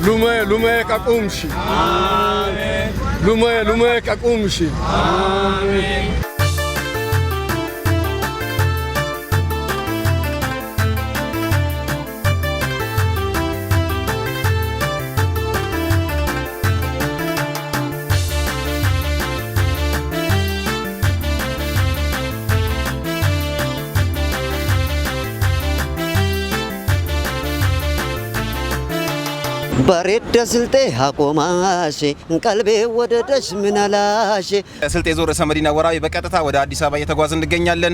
لما كقومشي آمين لما كقومشي آمين بريد سلطة حكوماشي قلبي وددش من الاشي سلطة زور سمدينة وراي بكتتا ودا አዲስ አበባ እየተጓዝን እንገኛለን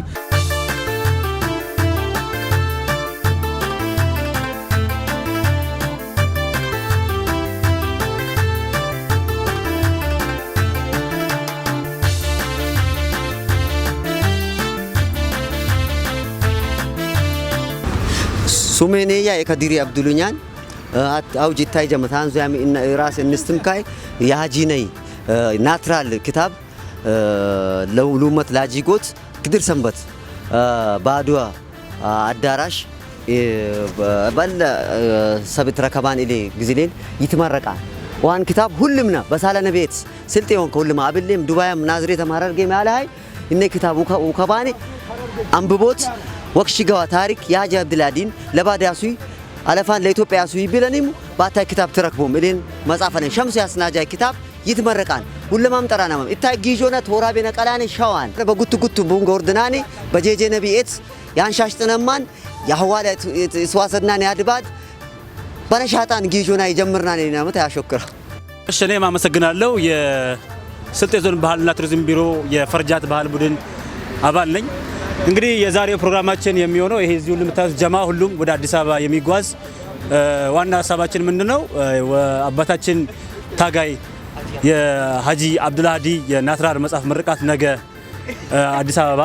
ሱሜኔያ የከዲሪ አብዱልኛን አውጂታይ ጀመታን ዛሚ እና ራስ እንስተምካይ ያጂነይ ናትራል ክታብ ለውሉመት ላጂጎት ግድር ሰንበት ባዱዋ አዳራሽ በለ ሰብት ረከባን ኢሊ ግዝሌን ይተመረቃ ዋን ክታብ ሁሉምና በሳለነ ቤት ስልጤውን ከሁሉም አብለም ዱባይም ናዝሬት ተማረርገ ማላይ እነ ክታቡ ከባኒ አንብቦት ወክሽጋዋ ታሪክ ያጂ አብዱላዲን ለባዳሱይ አለፋን ለኢትዮጵያ ያሱ ይብለንም ባታይ ክታብ ተረክቦም እለን መጻፈነ ሸምስ ያስናጃይ ክታብ ይተመረቃን ሁሉማም ጠራናም ኢታይ ጊጆና ተወራቤነ ቀላኔ ሻዋን በጉቱ ቡንጎ ወርድናኔ በጄጄ ነቢኤት ያንሻሽጥነማን ያህዋለ ስዋሰድናኔ ያድባድ በነሻጣን ጊጆና ይጀምርናኔ ነመታ ያሾክራ እኔ ማመሰግናለሁ የስልጤ ዞን ባህልና ቱሪዝም ቢሮ የፈርጃት ባህል ቡድን አባል ነኝ እንግዲህ የዛሬው ፕሮግራማችን የሚሆነው ይሄ እዚሁ ለምታዩት ጀማ ሁሉም ወደ አዲስ አበባ የሚጓዝ ዋና ሐሳባችን ምንድነው አባታችን ታጋይ የሃጂ አብዱልሃዲ የናትራር መጽሐፍ ምርቃት ነገ አዲስ አበባ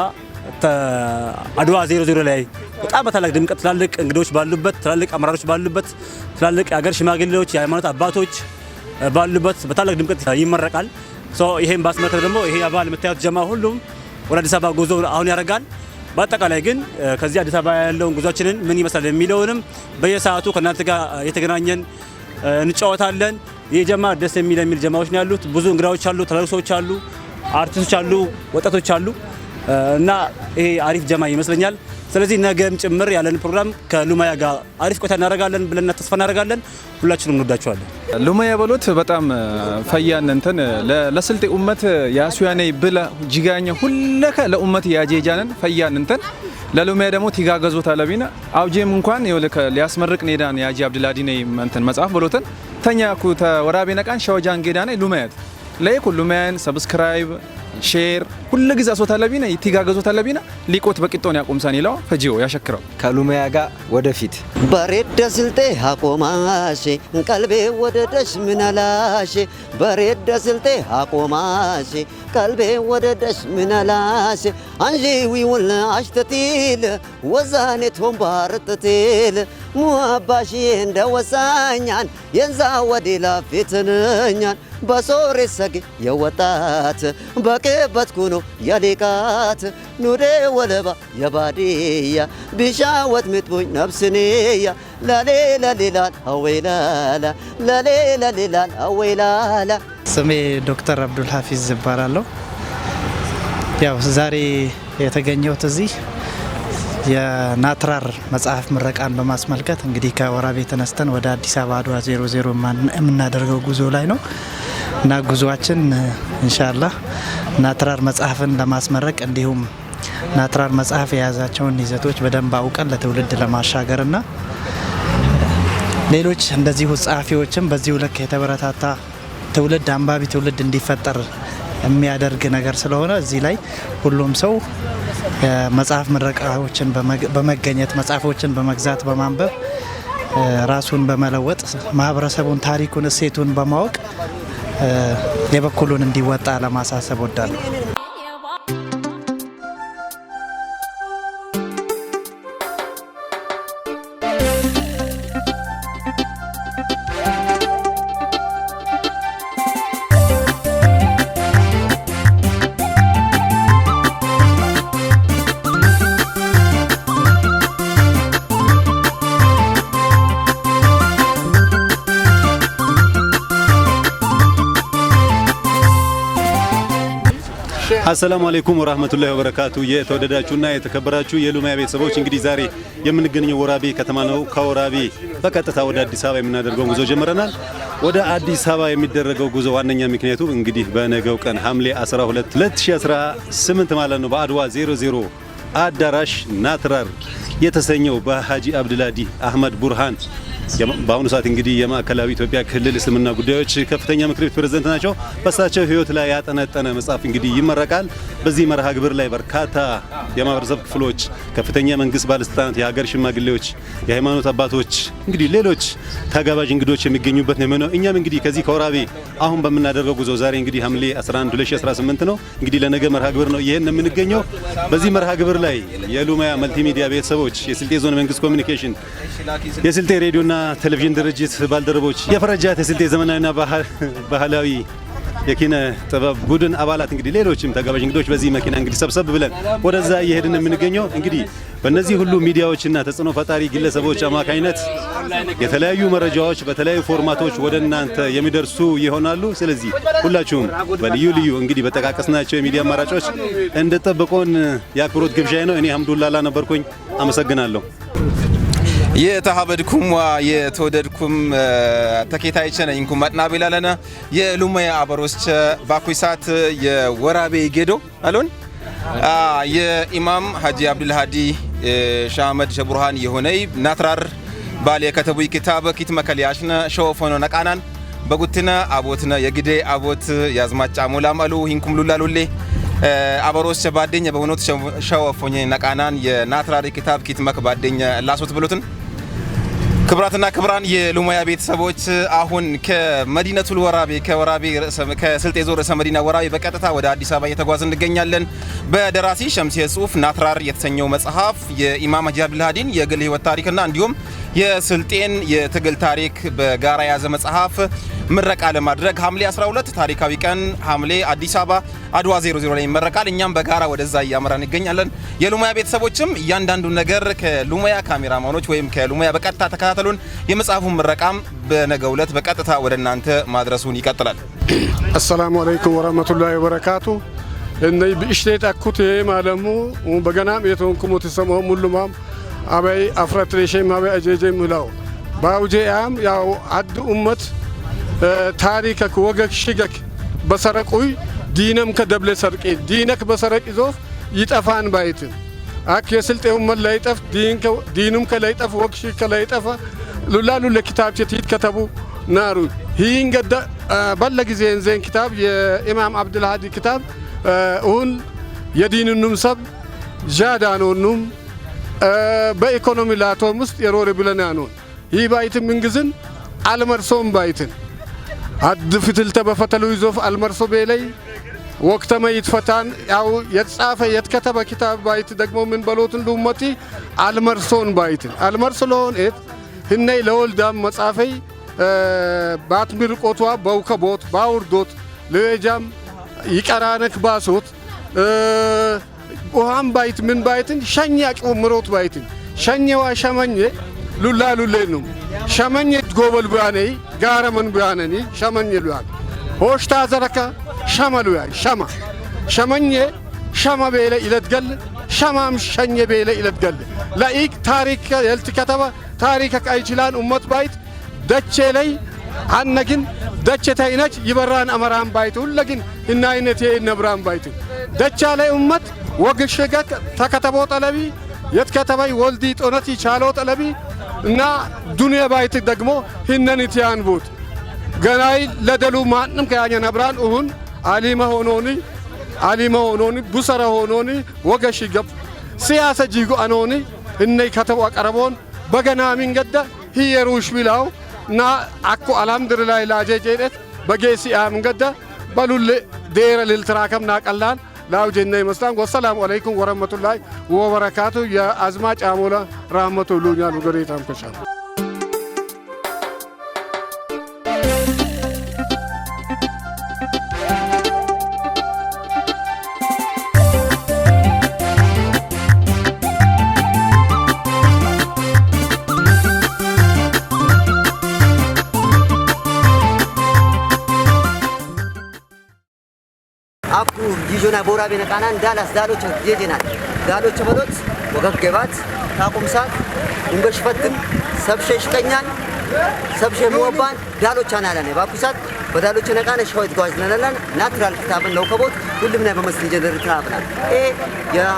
አድዋ 00 ላይ በጣም በታላቅ ድምቀት ትላልቅ እንግዶች ባሉበት ትላልቅ አመራሮች ባሉበት ትላልቅ የሀገር ሽማግሌዎች የሃይማኖት አባቶች ባሉበት በታላቅ ድምቀት ይመረቃል ይሄን ባስመከረ ደግሞ ይሄ አባል የምታዩት ጀማ ሁሉም ወደ አዲስ አበባ ጉዞ አሁን ያደርጋል በአጠቃላይ ግን ከዚህ አዲስ አበባ ያለውን ጉዞአችንን ምን ይመስላል የሚለውንም በየሰዓቱ ከናንተ ጋር የተገናኘን እንጫወታለን የጀማ ደስ የሚል ጀማዎች ነው ያሉት ብዙ እንግዳዎች አሉ ተለቅሶች አሉ አርቲስቶች አሉ ወጣቶች አሉ እና ይሄ አሪፍ ጀማ ይመስለኛል ስለዚህ ነገም ጭምር ያለን ፕሮግራም ከሉማያ ጋር አሪፍ ቆይታ እናደርጋለን ብለን ተስፋ እናደርጋለን ሁላችንም እንወዳችኋለን ሉማያ በሎት በጣም ፈያን እንትን ለስልጤ ኡመት ያሱያኔ ብለ ጂጋኛ ሁለከ ለኡመት ያጄጃነን ፈያን እንትን ለሉማያ ደግሞ ትጋገዙ ታለቢና አውጄም እንኳን ይወልከ ሊያስመርቅ ኔዳን ያጂ አብዱልሃዲ ነይ እንትን መጽሐፍ በሎትን ተኛኩ ተወራቤ ነቃን ሻወጃን ጌዳኔ ሉማያት ለይኩ ሉማያን ሰብስክራይብ ሼር ሁሉ ግዛ ሶታለቢና ይትጋገዙ ታለቢና ሊቆት በቂጦን ያቆምሳን ይላው ፈጂው ያሸክራው ከሉማያ ጋር ወደፊት በሬድ ስልጤ ሐቆማሽ ቀልቤ ወደደሽ ምናላሽ በሬድ ስልጤ ሐቆማሽ ቀልቤ ወደደሽ ምናላሽ አንጂዊ ወላ አሽተቲል ወዛኔ ቶምባርተቲል ሙአባሽ እንደወሳኛን የንዛ ወዲላ ፊትንኛን በሶሬ ሰግ የወጣት በቅበት ኩኖ የሊቃት ኑሬ ወለባ የባዲያ ቢሻወት ምጥቡኝ ነፍስንያ ለሌላል አወይላላ ለሌላል አወይላላ ስሜ ዶክተር አብዱል ሐፊዝ ይባላለሁ ያው ዛሬ የተገኘሁት እዚህ የናትራር መጽሐፍ ምረቃን በማስመልከት እንግዲህ ከወራቤ ተነስተን ወደ አዲስ አበባ አድዋ 00 የምናደርገው ጉዞ ላይ ነው እና ጉዞአችን ኢንሻአላህ ናትራር መጽሐፍን ለማስመረቅ እንዲሁም ናትራር መጽሐፍ የያዛቸውን ይዘቶች በደንብ አውቀን ለትውልድ ለማሻገርና ሌሎች እንደዚሁ ጸሐፊዎችም በዚሁ ልክ የተበረታታ ትውልድ አንባቢ ትውልድ እንዲፈጠር የሚያደርግ ነገር ስለሆነ እዚህ ላይ ሁሉም ሰው መጽሐፍ ምረቃዎችን በመገኘት መጽሐፎችን በመግዛት በማንበብ ራሱን በመለወጥ ማህበረሰቡን ታሪኩን እሴቱን በማወቅ የበኩሉን እንዲወጣ ለማሳሰብ ወዳለሁ አሰላሙ አለይኩም ወራህመቱላሂ ወበረካቱ። የተወደዳችሁና የተከበራችሁ የሉማያ ቤተሰቦች እንግዲህ ዛሬ የምንገኘው ወራቤ ከተማ ነው። ከወራቤ በቀጥታ ወደ አዲስ አበባ የምናደርገው ጉዞ ጀምረናል። ወደ አዲስ አበባ የሚደረገው ጉዞ ዋነኛ ምክንያቱ እንግዲህ በነገው ቀን ሐምሌ 12 2018 ማለት ነው በአድዋ 00 አዳራሽ ናትራር የተሰኘው በሃጂ አብዱልሃዲ አህመድ ቡርሃን በአሁኑ ሰዓት እንግዲህ የማዕከላዊ ኢትዮጵያ ክልል እስልምና ጉዳዮች ከፍተኛ ምክር ቤት ፕሬዝዳንት ናቸው። በሳቸው ህይወት ላይ ያጠነጠነ መጽሐፍ እንግዲህ ይመረቃል። በዚህ መርሃ ግብር ላይ በርካታ የማህበረሰብ ክፍሎች፣ ከፍተኛ መንግስት ባለስልጣናት፣ የሀገር ሽማግሌዎች፣ የሃይማኖት አባቶች እንግዲህ ሌሎች ተጋባዥ እንግዶች የሚገኙበት ነው። እኛም እንግዲህ ከዚህ ከወራቤ አሁን በምናደርገው ጉዞ ዛሬ እንግዲህ ሐምሌ 11 2018 ነው እንግዲህ ለነገ መርሃ ግብር ነው ይሄን የምንገኘው። በዚህ መርሃ ግብር ላይ የሉማያ መልቲሚዲያ ቤተሰቦች፣ የስልጤ ዞን መንግስት ኮሚኒኬሽን፣ የስልጤ ሬዲዮና ቴሌቪዥን ድርጅት ባልደረቦች፣ የፈረጃት የስልጤ ዘመናዊና ባህላዊ የኪነ ጥበብ ቡድን አባላት እንግዲህ ሌሎችም ተጋባዥ እንግዶች በዚህ መኪና እንግዲህ ሰብሰብ ብለን ወደዛ እየሄድን የምንገኘው እንግዲህ በእነዚህ ሁሉ ሚዲያዎችና ተጽዕኖ ፈጣሪ ግለሰቦች አማካኝነት የተለያዩ መረጃዎች በተለያዩ ፎርማቶች ወደ እናንተ የሚደርሱ ይሆናሉ። ስለዚህ ሁላችሁም በልዩ ልዩ እንግዲህ በጠቃቀስናቸው የሚዲያ አማራጮች እንድትጠብቁን የአክብሮት ግብዣዬ ነው። እኔ ሐምዱላላ ነበርኩኝ። አመሰግናለሁ። የተሃበድኩም የተወደድኩም ተኬታይቸ ነኝኩም ማጥና ቢላለና የሉማያ አበሮች ባኩይሳት የወራቤ ጌዶ አሉን የኢማም ሀጂ አብዱልሃዲ ሻመድ ሸቡርሃን የሆነይ ናትራር ባል የከተቡ ኪታብ ኪት መከሊያሽነ ሾፎኖ ነቃናን በጉትና አቦትና የግዴ አቦት ያዝማጫ ሙላም አሉ ሂንኩም ሉላሉሌ አበሮች ባደኛ በሆኑት ሾፎኝ ነቃናን የናትራር ኪታብ ኪት መክ ባደኛ ላሶት ብሎትን ክብራትና ክብራን የሉማያ ቤተሰቦች አሁን ከመዲነቱል ወራቤ ከስልጤ ዞን ርዕሰ መዲና ወራቤ በቀጥታ ወደ አዲስ አበባ እየተጓዝን እንገኛለን። በደራሲ ሸምሴ ጽሁፍ ናትራር የተሰኘው መጽሐፍ የኢማም ሀጂ አብዱልሃዲን የግል ህይወት ታሪክና እንዲሁም የስልጤን የትግል ታሪክ በጋራ ያዘ መጽሐፍ ምረቃ ለማድረግ ሐምሌ 12 ታሪካዊ ቀን ሐምሌ አዲስ አበባ አድዋ 00 ላይ ይመረቃል። እኛም በጋራ ወደዛ እያመራን እንገኛለን። የሉማያ ቤተሰቦችም እያንዳንዱ ነገር ከሉማያ ካሜራማኖች ወይም ከሉማያ በቀጥታ ተከታተሉን። የመጽሐፉን ምረቃም በነገው ዕለት በቀጥታ ወደ እናንተ ማድረሱን ይቀጥላል። አሰላሙ አለይኩም ወራህመቱላሂ ወበረካቱ። እነይ ብእሽቴት አኩት ማለሙ በገናም የተንኩሙ ተሰማው ሙሉማም አበይ አፍራትሬሽም አበይ አጀጀም ሁላው ባውጄያም ያው አድ ኡመት ታሪከክ ወገክ ሽገክ በሰረቁይ ዲነም ከደብለ ሰርቄ ዲነክ በሰረቅ ይዞፍ ይጠፋን ባይት አክ የስልጤው መላይጠፍ ዲኑም ከላይጠፍ ወክሽ ከላይጠፋ ሉላሉ ለኪታብ ቲት ከተቡ ናሩ ሂን ገዳ ባለ ጊዜ እንዘን ኪታብ የኢማም አብዱልሃዲ ኪታብ ሁን የዲኑንም ሰብ ጃዳኖኑም በኢኮኖሚ ላቶም ውስጥ የሮረ ብለና ነው ይህ ባይት ምንግዝን አልመርሶም ባይትን አድ ፍትልተ በፈተሉ ይዞፍ አልመርሶ በላይ ወቅተመ ይትፈታን ያው የተጻፈ የተከተበ ኪታብ ባይት ደግሞ ምን በሎትን ሉመቲ አልመርሶን ባይትን አልመርሶሎን ህነይ ለወልዳም መጻፈይ ባትምር ቆቷ በውከቦት ባውርዶት ለጃም ይቀራነክ ባሶት ውሃም ባይት ምን ባይትን ሸኛ ቁምሮት ባይትን ሸኛዋ ሸመኘ ሉላሉሌኑ ሸመኘ ጎበል ቢያነይ ጋረመን ቢያነኒ ሸመኘ ሉያን ሆሽታ ዘረካ ሸመሉያ ሸማ ሸመኘ ሸማ ቤለ ይለትገል ሸማም ሸኘ ቤለ ይለትገል ለኢክ ታሪክ የልትከተባ ታሪክ አይችላን ኡመት ባይት ደቼ ላይ አነግን ደቼ ታይነች ይበራን አመራን ባይት ሁለግን እና አይነት የነብራን ባይት ደቻ ላይ ኡመት ወግሽገክ ተከተቦ ጠለቢ የትከተባይ ወልዲ ጦነት ይቻሎ ጠለቢ እና ዱንያ ባይት ደግሞ ህነን ይቲያን ቡት ገናይ ለደሉ ማንም ከያኛ ነብራን ሁን አሊማ ሆኖኒ ቡሰራ ሆኖኒ ወገሽ ገብ ሲያሰ ጂጎ አኖኒ እነይ ከተው አቀረቦን በገና ሚንገዳ ሂየሩሽ ቢላው እና አኮ አልሐምዱሊላህ ላጀጀት በጌሲ አምገዳ በሉል ዴረ ልልትራከም ናቀላን ላው ጀነ ይመስላን። ወሰላሙ አለይኩም ወራህመቱላሂ ወበረካቱ። የአዝማጭ አሞላ ራህመቱ ሉኛል ወገሬታም ከሻ አኩ ዲጆና ቦራቤ ነቃናን ዳላስ ዳሎች ጄጄናል ዳሎች በሎት ወገገባት ታቁምሳት እንበሽፈትን ሰብሸሽ ቀኛን ሰብሸ ሙባን ዳሎች አናላኔ ባኩሳት በዳሎች ነቃነ ሸውት ጓዝ ነናላን ናትራል ክታብን ነው ከቦት ሁሉም ላይ በመስል ጀነር ክታብናል ያ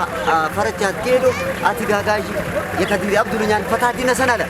ፈረጃት ጌዶ አቲጋጋጂ የከዲሪ አብዱልኛን ፈታዲ ነሰናለ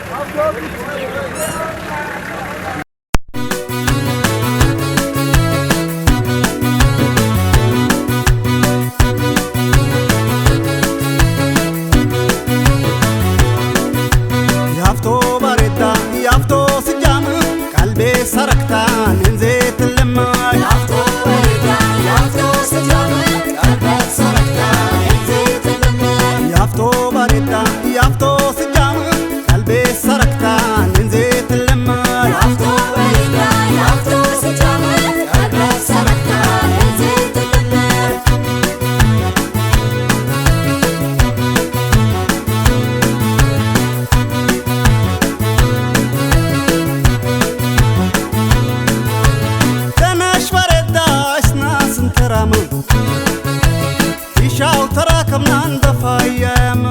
سرقتان انزيت اللماي يافطو وريدا يافطو سجامي قلبك سرقتان انزيت اللماي يافطو وريدا يافطو سجامي قلبي سرقتان انزيت اللماي يافطو وريدا يافطو سجامي قلبك سرقتان انزيت اللماي يشاو تراكمنا ندفايم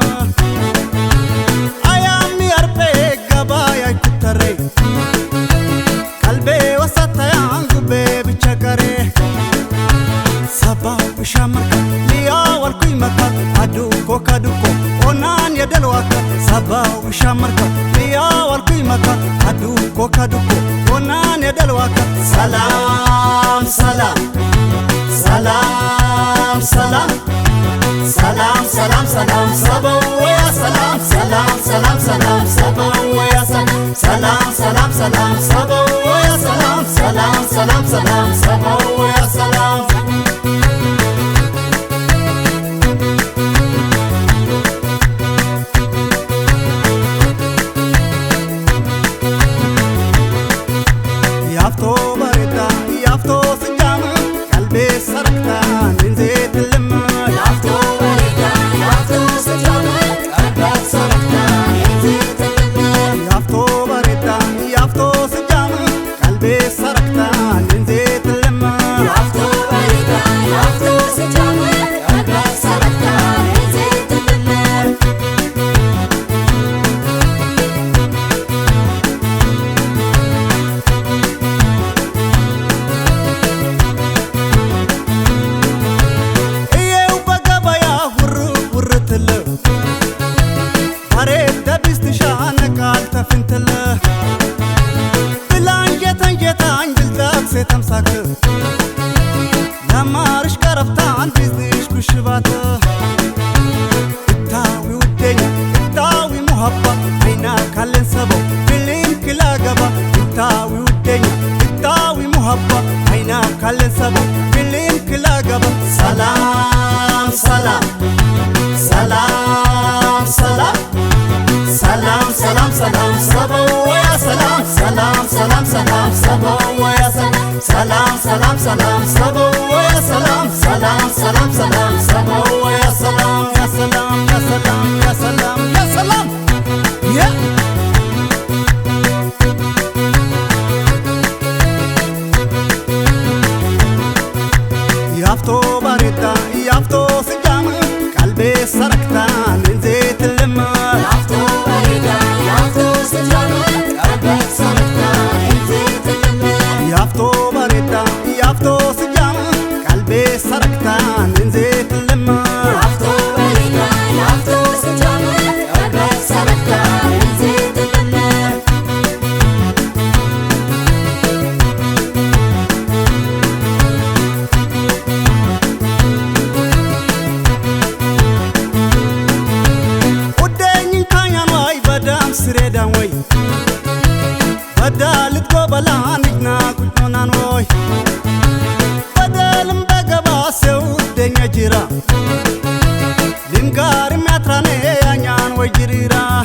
ايام يربي قبايا كتري قلبي وسط يانقبي بشكري سبا بشامك ليا والقيمة ادوكو كادوكو ونان يدلوك سبا بشامك ليا والقيمة ادوكو كادوكو ونان يدلوك سلام سلام سلام سلام سلام سلام سلام سبو يا سلام سلام سلام سلام سبو يا سلام سلام سلام سلام سبو يا سلام سلام سلام سلام سبو يا سلام يافتو بريدا يافتو سجام قلبي سرقتان من زيت اللماء يافتو بريدا يافتو سجام قلبك سرقتان من زيت اللماء يافتو بريدا يافتو سجام قلبي سرقتان من زيت اللماء يافتو بريدا يافتو سجام قلبك سرقتان من زيت اللماء فنتله بلان جتان جتان جلدك ستمسك لما رش كرفتان بيزديش كشباته التاوي والدنيا التاوي محبة عيناك هلن سبو بلين كلا قبا التاوي والدنيا التاوي محبة عيناك هلن سبو بلين كلا قبا سلام سلام سلام سلام سلام سلام سلام سبو يا سلام سلام سلام سلام سبو يا سلام سلام سلام سلام سبو يا سلام سلام سلام سلام سبو يا سلام يا سلام يا سلام يا سلام يا سلام يا يافتو باريدا يافتو سجام قلبي سرقتان من زيت اللماء يافتو باريدا يافتو سجام قلبك سرقتان من زيت اللماء يافتو باريدا يافتو سجام قلبي سرقتان من زيت اللماء يافتو باريدا يافتو سجام قلبك سرقتان من زيت اللماء سريدان وي بدالت قبلان نجنا كلنا وي بدل مبقبا سود دنيا جيرا لنقار ماتراني يانيان وجريرا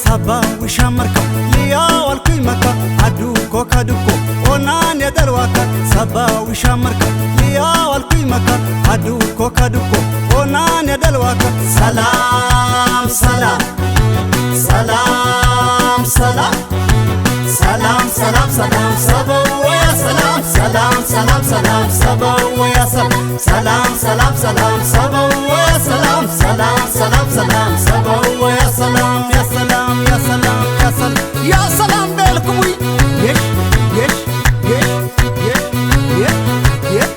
سبا وشامركا ليا والقيمكا عدوكو كادوكو ونان يدلواكا سبا وشامركا ليا والقيمكا عدوكو كادوكو ونان يدلواكا سلام سلام سلام سلام سلام سلام سلام سبو يا سلام سلام سلام سلام سبو يا سلام ሰላም ሰላም ሰላም ሰበው ያ ሰላም ሰላም ሰላም ሰላም ሰበው ያ ሰላም ያ ሰላም ያ ሰላም ያ ሰላም ያ ሰላም በልኩም የሽ የሽ የሽ የሽ የሽ የሽ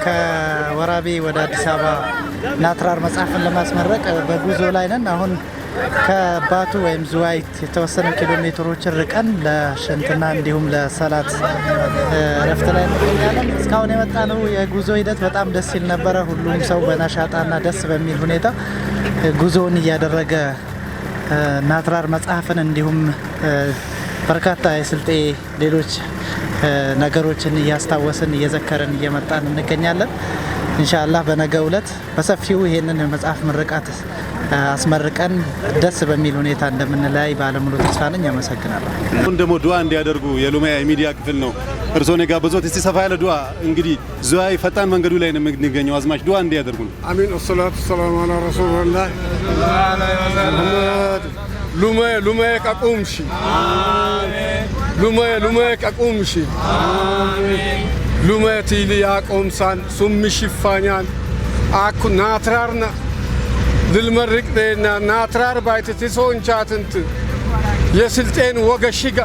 ከወራቤ ወደ አዲስ አበባ ናትራር መጽሐፍን ለማስመረቅ በጉዞ ላይ ነን። አሁን ከባቱ ወይም ዝዋይ የተወሰኑ ኪሎ ሜትሮችን ርቀን ለሽንትና እንዲሁም ለሰላት እረፍት ላይ እንገኛለን። እስካሁን የመጣነው የጉዞ ሂደት በጣም ደስ ይል ነበረ። ሁሉም ሰው በነሻጣና ደስ በሚል ሁኔታ ጉዞውን እያደረገ ናትራር መጽሐፍን እንዲሁም በርካታ የስልጤ ሌሎች ነገሮችን እያስታወስን እየዘከርን እየመጣን እንገኛለን። ኢንሻአላህ በነገው ዕለት በሰፊው ይሄንን መጽሐፍ ምርቃት አስመርቀን ደስ በሚል ሁኔታ እንደምንለያይ ባለሙሉ ተስፋ ነኝ። አመሰግናለሁ። አሁን ደግሞ ዱዓ እንዲያደርጉ የሉማያ ሚዲያ ክፍል ነው እርሶን የጋበዙት። እስቲ ሰፋ ያለ ዱዓ እንግዲህ ዝዋይ ፈጣን መንገዱ ላይ ነው የምንገኘው። አዝማች ዱዓ እንዲያደርጉ ነው። አሚን ወሰላቱ ሰላም አላ ረሱልላህ ሉማያ ቀቁምሺ ሉማያ ቀቁምሺ ሉማያ ቲሊ ያቆምሳን ሱሚ ሽፋኛን አኩ ናትራርና ልልመርቅ ደና ናትራር ባይትቲሶ እንቻትንት የስልጤን ወገሽጋ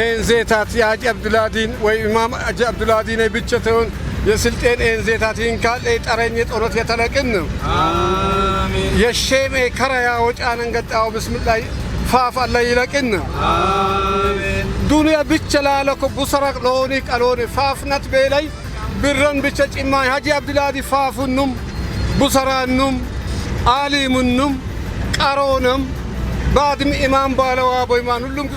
ኤንዜታት የአጂ አብዱላዲን ወይ ኢማም አጂ አብዱላዲን ብቻተውን የስልጤን ኤንዜታት ይንካል ጠረኝ ጦሮት የተለቅን አሜን የሼሜ ከራያ ወጫነን ገጣው ብስምላህ ፋፍ አላህ ይለቅን አሜን ዱንያ ብቻላለኮ ቡሰራቅ ሎኒ ቀሎኒ ፋፍነት በላይ ብረን ብቻ ጭማ ሀጂ አብዱላዲ ፋፉንም ቡሰራኑም አሊሙንም ቀሮንም ባድም ኢማም ባለዋ ቦይማን ሁሉም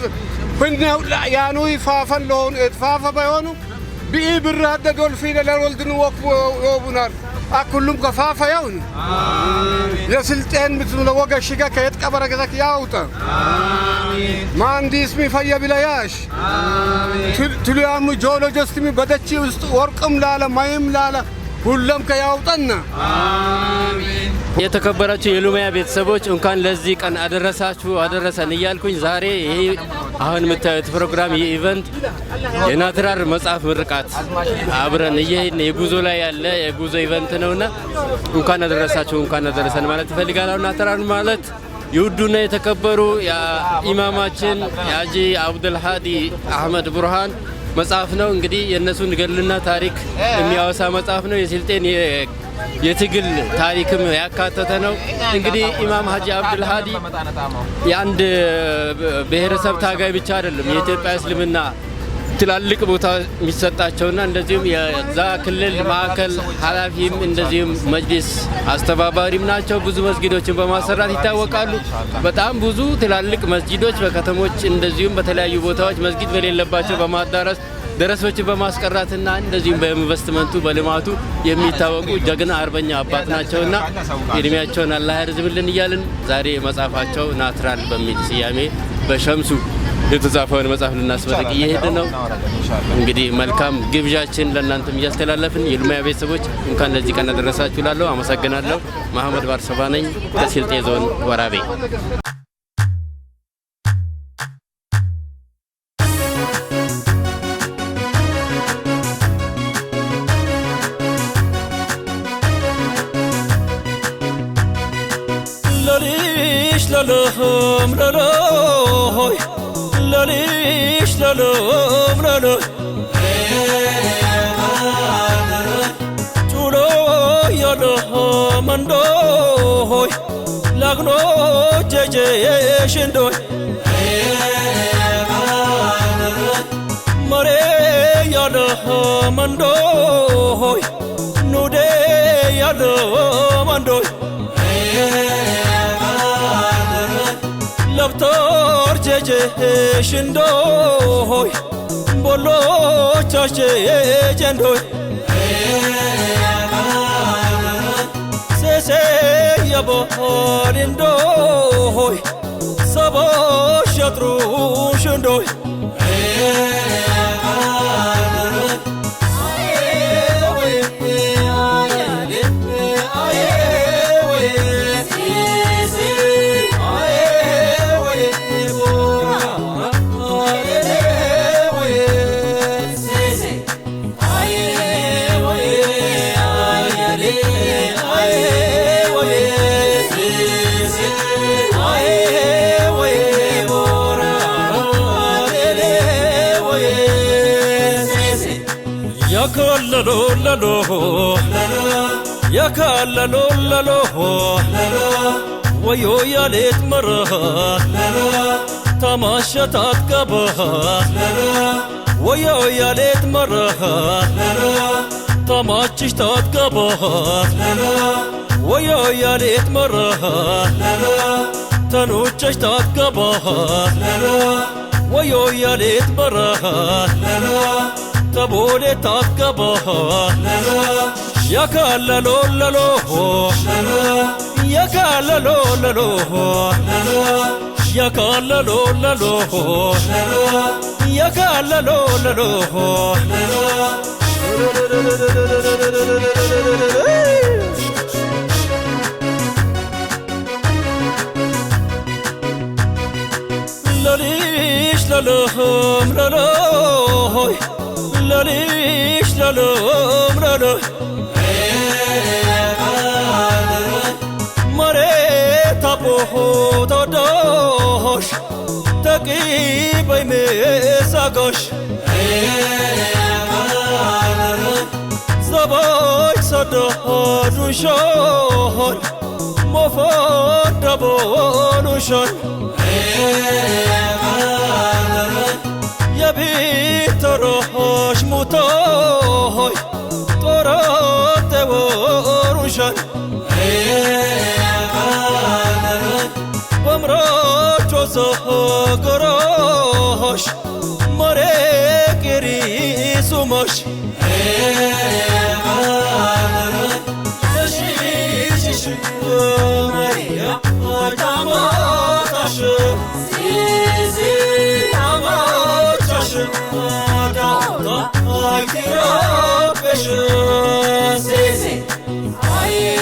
ብነው ያኑ ፋፈን ሎን ፋፈ ባይሆኑ ቢኢ ብራደ ዶልፊን ለወልድን ወክቦ ወቡናር አኩሉም ከፋፈ ያውን አሜን የስልጤን ምትሉ ወገሽጋ ከየት ቀበረ ገዛክ ያውጣ አሜን ማንዲስ ሚፈየ ቢላያሽ አሜን ትሉያሙ ጂኦሎጂስት ሚ በደቺ ውስጥ ወርቅም ላለ ማይም ላለ ሁሉም ከያውጣና አሜን። የተከበራችሁ የሉማያ ቤተሰቦች እንኳን ለዚህ ቀን አደረሳችሁ አደረሰን እያልኩኝ ዛሬ ይሄ አሁን የምታዩት ፕሮግራም የኢቨንት የናትራር መጽሐፍ ምርቃት አብረን እየሄድን የጉዞ ላይ ያለ የጉዞ ኢቨንት ነውና እንኳን አደረሳችሁ እንኳን አደረሰን ማለት እፈልጋለሁ። ናትራር ማለት የውዱና የተከበሩ ኢማማችን የሀጂ አብዱልሃዲ አህመድ ቡርሃን መጽሐፍ ነው። እንግዲህ የነሱን ገድልና ታሪክ የሚያወሳ መጽሐፍ ነው። የስልጤን የትግል ታሪክም ያካተተ ነው። እንግዲህ ኢማም ሀጂ አብዱልሃዲ የአንድ ብሔረሰብ ታጋይ ብቻ አይደለም፣ የኢትዮጵያ እስልምና ትላልቅ ቦታ የሚሰጣቸውና እንደዚሁም የዛ ክልል ማዕከል ኃላፊም እንደዚሁም መጅሊስ አስተባባሪም ናቸው። ብዙ መስጊዶችን በማሰራት ይታወቃሉ። በጣም ብዙ ትላልቅ መስጊዶች በከተሞች እንደዚሁም በተለያዩ ቦታዎች መስጊድ በሌለባቸው በማዳረስ ደረሶችን በማስቀራትና እንደዚሁም በኢንቨስትመንቱ በልማቱ የሚታወቁ ጀግና አርበኛ አባት ናቸውና እድሜያቸውን አላህ ያርዝምልን እያልን ዛሬ መጽሐፋቸው ናትራል በሚል ስያሜ በሸምሱ የተጻፈውን መጽሐፍ ልናስመርቅ እየሄድን ነው። እንግዲህ መልካም ግብዣችን ለእናንተም እያስተላለፍን የሉማያ ቤተሰቦች እንኳን ለዚህ ቀን አደረሳችሁ እላለሁ። አመሰግናለሁ። መሐመድ ባርሰባ ነኝ ከስልጤ ዞን ወራቤ። لوليش لولوم لولوي لوليش لولوم لولوي چولو يولو مندوي لاغنو جيجي شندوي مري يولو مندوي نودي يولو مندوي لبتور جيجي شندوي بولو چاچي جندوي سيسي يبو لندوي سبو شطرو شندوي lalo Yaka lalo Wayo yalet marat Tamashatat kabat Wayo yalet marat Tamachishtat kabat Wayo yalet marat Tanuchashtat kabat Wayo yalet marat Tabole tat kabat Yaka lalo Yaka lalo Yaka lalo Yaka lalo Lalish lalom laloy Lalish lalom laloy Mare tapo todosh Taki bay me sagosh Zaboy sadodushon Mofod dabonushon Yabitorosh mutoy Torate vorushan Vamrocho zogorosh Mare kiri sumosh Maria Adamotash Zizi Amotash Adamda Aykira pesh Zizi Aye